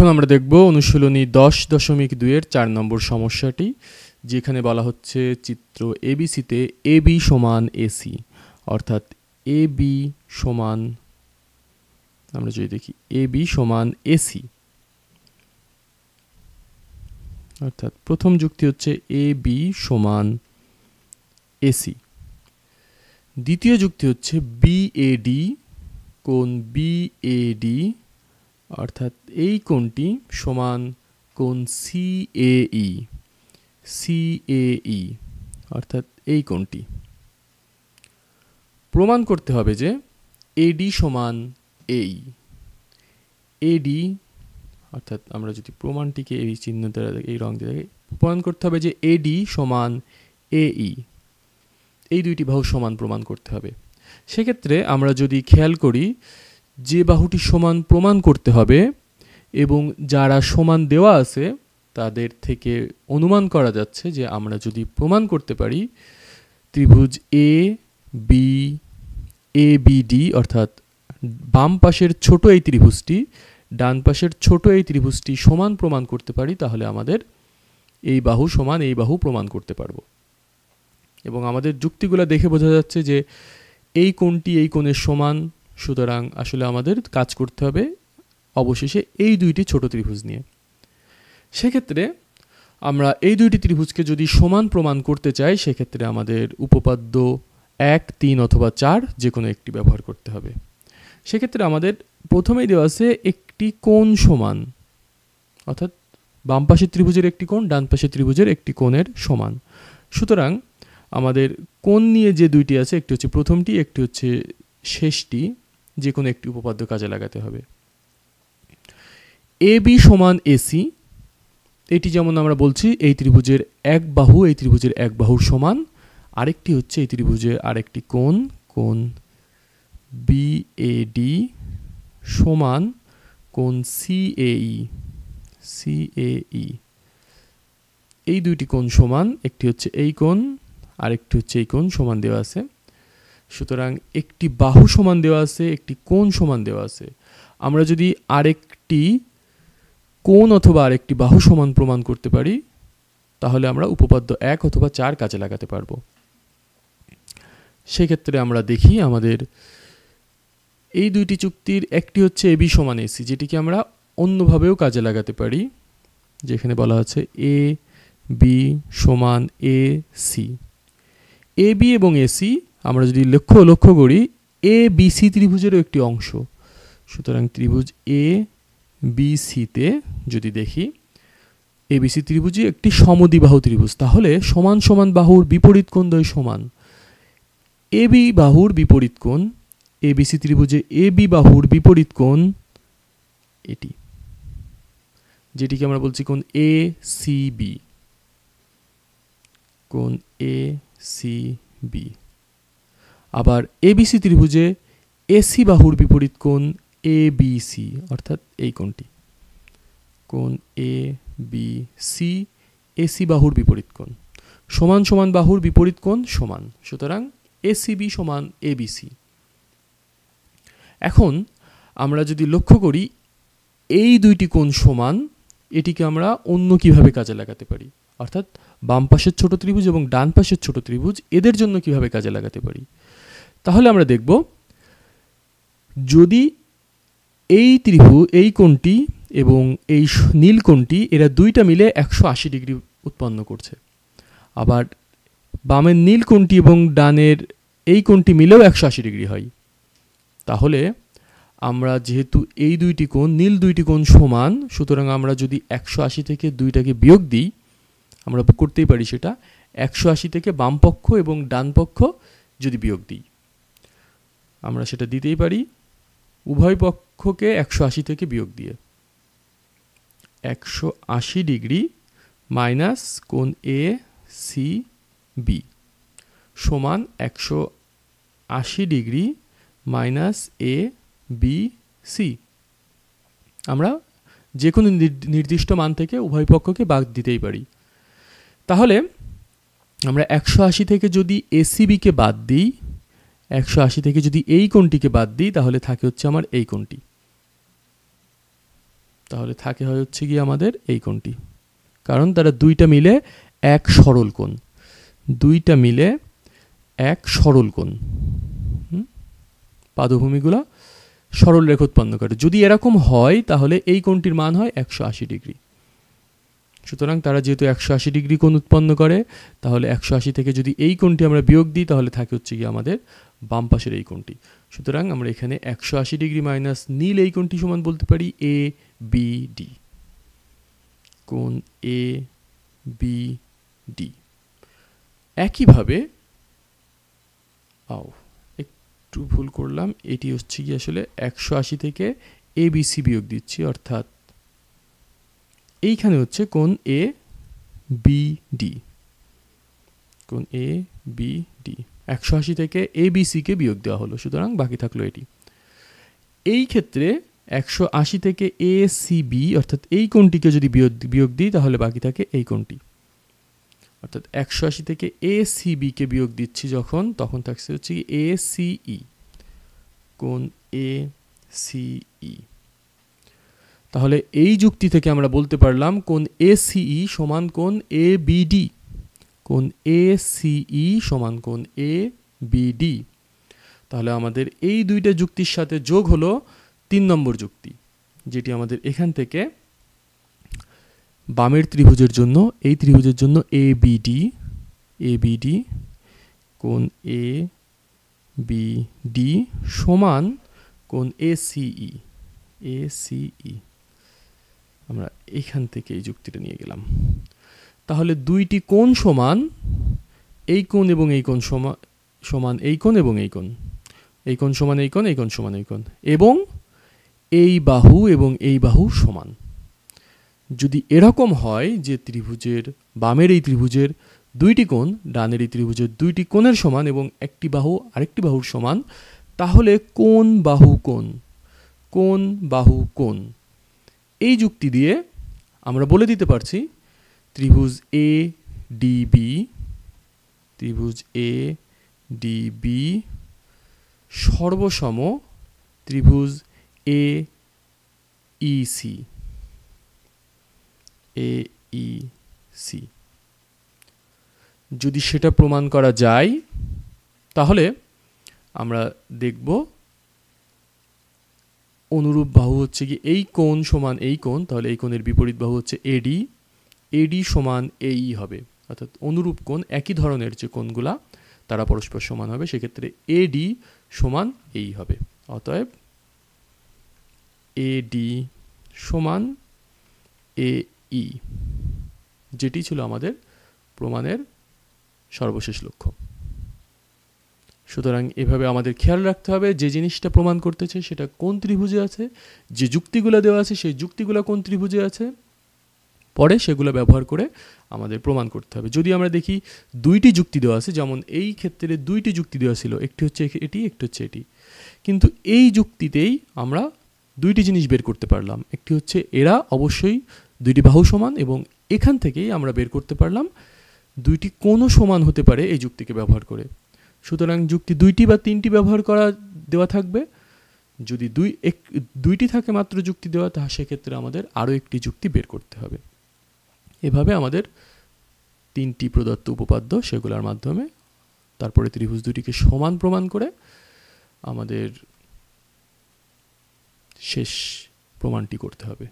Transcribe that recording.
এখন আমরা দেখব অনুশীলনী 10.2 এর 4 নম্বর সমস্যাটি, যেখানে বলা হচ্ছে চিত্র এবিসিতে এবি সমান এসি, অর্থাৎ এবি সমান, আমরা যদি দেখি এবি সমান এসি, অর্থাৎ প্রথম যুক্তি হচ্ছে এবি সমান এসি। দ্বিতীয় যুক্তি হচ্ছে বিএডি কোণ বিএডি, অর্থাৎ এই কোণটি সমান কোণ সিএই, সিএই অর্থাৎ এই কোণটি। প্রমাণ করতে হবে যে এডি সমান এই, এডি অর্থাৎ আমরা যদি প্রমাণটিকে এই চিহ্ন দ্বারা এই রং দিয়ে প্রমাণ করতে হবে যে এডি সমান এই, এই দুইটি বাহু সমান প্রমাণ করতে হবে। সেক্ষেত্রে আমরা যদি খেয়াল করি যে বাহুটি সমান প্রমাণ করতে হবে এবং যারা সমান দেওয়া আছে তাদের থেকে অনুমান করা যাচ্ছে যে আমরা যদি প্রমাণ করতে পারি ত্রিভুজ এ বি এ বিডি, অর্থাৎ বাম পাশের ছোট এই ত্রিভুজটি ডান পাশের ছোট এই ত্রিভুজটি সমান প্রমাণ করতে পারি, তাহলে আমাদের এই বাহু সমান এই বাহু প্রমাণ করতে পারবো। এবং আমাদের যুক্তিগুলো দেখে বোঝা যাচ্ছে যে এই কোণটি এই কোণের সমান, সুতরাং আসলে আমাদের কাজ করতে হবে অবশেষে এই দুইটি ছোট ত্রিভুজ নিয়ে। সেক্ষেত্রে আমরা এই দুইটি ত্রিভুজকে যদি সমান প্রমাণ করতে চাই, সেক্ষেত্রে আমাদের উপপাদ্য 1, 3 অথবা 4 যে কোনো একটি ব্যবহার করতে হবে। সেক্ষেত্রে আমাদের প্রথমেই দেওয়া আছে একটি কোণ সমান, অর্থাৎ বাম পাশের ত্রিভুজের একটি কোণ ডান পাশের ত্রিভুজের একটি কোণের সমান। সুতরাং আমাদের কোণ নিয়ে যে দুইটি আছে, একটি হচ্ছে প্রথমটি, একটি হচ্ছে শেষটি, যে কোনো একটি উপপাদ্য কাজে লাগাতে হবে। এ বি সমান এসি, এটি যেমন আমরা বলছি এই ত্রিভুজের এক বাহু এই ত্রিভুজের এক বাহুর সমান, আরেকটি হচ্ছে এই ত্রিভুজের আরেকটি কোণ, কোণ বিএডি সমান কোণ সিএই, সিএই। এই দুইটি কোণ সমান, একটি হচ্ছে এই কোণ আরেকটি হচ্ছে এই কোণ সমান দেওয়া আছে। সুতরাং একটি বাহু সমান দেওয়া আছে, একটি কোণ সমান দেওয়া আছে। আমরা যদি আরেকটি কোণ অথবা আরেকটি বাহু সমান প্রমাণ করতে পারি, তাহলে আমরা উপপাদ্য 1 অথবা 4 কাজে লাগাতে পারবো। সেক্ষেত্রে আমরা দেখি আমাদের এই দুইটি চুক্তির একটি হচ্ছে এবি সমান এসি, যেটিকে আমরা অন্যভাবেও কাজে লাগাতে পারি, যেখানে বলা আছে এ বি সমান এ সি। এ বি এবং এসি আমরা যদি লক্ষ্য করি এ বি সি ত্রিভুজেরও একটি অংশ। সুতরাং ত্রিভুজ এ বি সিতে যদি দেখি এ বি সি ত্রিভুজে একটি সমদ্বিবাহু ত্রিভুজ, তাহলে সমান সমান বাহুর বিপরীত কোণ দ্বয় সমান। এ বি বাহুর বিপরীত কোণ, A B C ত্রিভুজে A B বাহুর বিপরীত কোণ এটি, যেটিকে আমরা বলছি কোণ এ সি বি, কোণ এ সি বি। আবার এবিসি ত্রিভুজে এসি বাহুর বিপরীত কোণ এ বি সি, অর্থাৎ এই কোণটি, কোণ এ বি সি এসি বাহুর বিপরীত কোণ। সমান সমান বাহুর বিপরীত কোণ সমান, সুতরাং এসিবি সমান এবিসি। এখন আমরা যদি লক্ষ্য করি এই দুইটি কোণ সমান, এটিকে আমরা অন্য কিভাবে কাজে লাগাতে পারি, অর্থাৎ বাম পাশের ছোট ত্রিভুজ এবং ডান পাশের ছোট ত্রিভুজ এদের জন্য কিভাবে কাজে লাগাতে পারি। তাহলে আমরা দেখব যদি এই ত্রিভুজ এই কোণটি এবং এই নীল কোণটি এরা দুইটা মিলে 180 ডিগ্রি উৎপন্ন করছে, আবার বামের নীল কোণটি এবং ডানের এই কোণটি মিলেও 180 ডিগ্রি হয়, তাহলে আমরা যেহেতু এই দুইটি কোণ নীল দুইটি কোণ সমান, সুতরাং আমরা যদি 180 থেকে দুইটাকে বিয়োগ দিই, আমরা করতেই পারি সেটা 180 থেকে বাম পক্ষ এবং ডান পক্ষ যদি বিয়োগ দিই, আমরা সেটা দিতেই পারি উভয় পক্ষকে 180 থেকে বিয়োগ দিয়ে। 180 ডিগ্রি মাইনাস কোণ এ সি বি সমান 180 degree minus A B C. আমরা যে কোনো নির্দিষ্ট মান থেকে উভয় পক্ষকে বাদ দিতেই পারি। তাহলে আমরা 180 থেকে যদি এসিবিকে বাদ দিই, 180 থেকে যদি এই কোণটিকে বাদ দিই, তাহলে থাকে হচ্ছে আমার এই কোণটি। তাহলে থাকে হয় হচ্ছে গিয়ে আমাদের এই কোণটি, কারণ তারা দুইটা মিলে এক সরল কোণ, দুইটা মিলে এক সরল কোণ, পাদভূমিগুলা সরল রেখা উৎপন্ন করে। যদি এরকম হয় তাহলে এই কোণটির মান হয় 180 ডিগ্রি। সুতরাং তারা যেহেতু 180 ডিগ্রি কোণ উৎপন্ন করে, তাহলে 180 থেকে যদি এই কোণটি আমরা বিয়োগ দিই তাহলে থাকে হচ্ছে গিয়ে আমাদের বাম পাশের এই কোণটি। সুতরাং আমরা এখানে 180 ডিগ্রি মাইনাস নীল এই কোণটি সমান বলতে পারি এ বি ডি, কোণ এ বি ডি। একইভাবে একটু ভুল করলাম, এটি হচ্ছে কি আসলে 180 থেকে এ বি সি বিয়োগ দিচ্ছি, অর্থাৎ এইখানে হচ্ছে কোণ এ বি ডি, কোণ এ বি ডি 180 থেকে এ বি সি কে বিয়োগ দেওয়া হলো, সুতরাং বাকি থাকলো এটি। এই ক্ষেত্রে 180 থেকে এ সি বি অর্থাৎ এই কোণটিকে যদি বিয়োগ দিই তাহলে বাকি থাকে এই কোণটি, অর্থাৎ 180 থেকে এ সি বি কে বিয়োগ দিচ্ছি যখন, তখন থাকছে হচ্ছে এ সি ই, কোণ এ সি ই। তাহলে এই যুক্তি থেকে আমরা বলতে পারলাম কোণ এ সি ই সমান কোণ এ বি ডি, কোণ এ সি ই সমান কোণ এ বি ডি। তাহলে আমাদের এই দুইটা যুক্তির সাথে যোগ হলো 3 নম্বর যুক্তি, যেটি আমাদের এখান থেকে বামের ত্রিভুজের জন্য, এই ত্রিভুজের জন্য এ বি ডি কোণ এ বি ডি সমান কোণ এ সি ই। আমরা এখান থেকে এই যুক্তিটা নিয়ে গেলাম। তাহলে দুইটি কোণ সমান, এই কোণ এবং এই কোণ সমান এই কোণ এবং এই কোণ, এই কোণ সমান এই কোণ, এই কোণ সমান এই কোণ, এবং এই বাহু এবং এই বাহু সমান। যদি এরকম হয় যে ত্রিভুজের বামের এই ত্রিভুজের দুইটি কোণ ডানের এই ত্রিভুজের দুইটি কোণের সমান এবং একটি বাহু আরেকটি বাহুর সমান, তাহলে কোণ বাহু কোণ, কোণ বাহু কোণ, এই যুক্তি দিয়ে আমরা বলে দিতে পারছি ত্রিভুজ এ ডি বি, ত্রিভুজ এ ডি বি সর্বসম ত্রিভুজ এ ই সি, এ ই সি। যদি সেটা প্রমাণ করা যায় তাহলে আমরা দেখব অনুরূপ বাহু হচ্ছে কি এই কোণ সমান এই কোণ, তাহলে এই কোণের বিপরীত বাহু হচ্ছে এডি, এডি সমান এই হবে, অর্থাৎ অনুরূপ কোণ একই ধরনের যে কোণগুলা তারা পরস্পর সমান হবে, সেক্ষেত্রে এডি সমান এই হবে। অতএব এডি সমান এ ই, যেটি ছিল আমাদের প্রমাণের সর্বশেষ লক্ষ্য। সুতরাং এভাবে আমাদের খেয়াল রাখতে হবে যে জিনিসটা প্রমাণ করতেছে সেটা কোন ত্রিভুজে আছে, যে যুক্তিগুলো দেওয়া আছে সেই যুক্তিগুলো কোন ত্রিভুজে আছে, পরে সেগুলো ব্যবহার করে আমাদের প্রমাণ করতে হবে। যদি আমরা দেখি দুইটি যুক্তি দেওয়া আছে, যেমন এই ক্ষেত্রে দুইটি যুক্তি দেওয়া ছিল, একটি হচ্ছে এটি, একটি হচ্ছে এটি, কিন্তু এই যুক্তিতেই আমরা দুইটি জিনিস বের করতে পারলাম। একটি হচ্ছে এরা অবশ্যই দুইটি বাহু সমান, এবং এখান থেকেই আমরা বের করতে পারলাম দুইটি কোণও সমান হতে পারে এই যুক্তিকে ব্যবহার করে। সুতরাং যুক্তি দুইটি বা তিনটি ব্যবহার করা দেওয়া থাকবে, যদি দুইটি থাকে মাত্র যুক্তি দেওয়া, তাহলে সেক্ষেত্রে আমাদের আরও একটি যুক্তি বের করতে হবে। এভাবে আমাদের তিনটি প্রদত্ত উপপাদ্য, সেগুলোর মাধ্যমে তারপরে ত্রিভুজ দুটিকে সমান প্রমাণ করে আমাদের শেষ প্রমাণটি করতে হবে।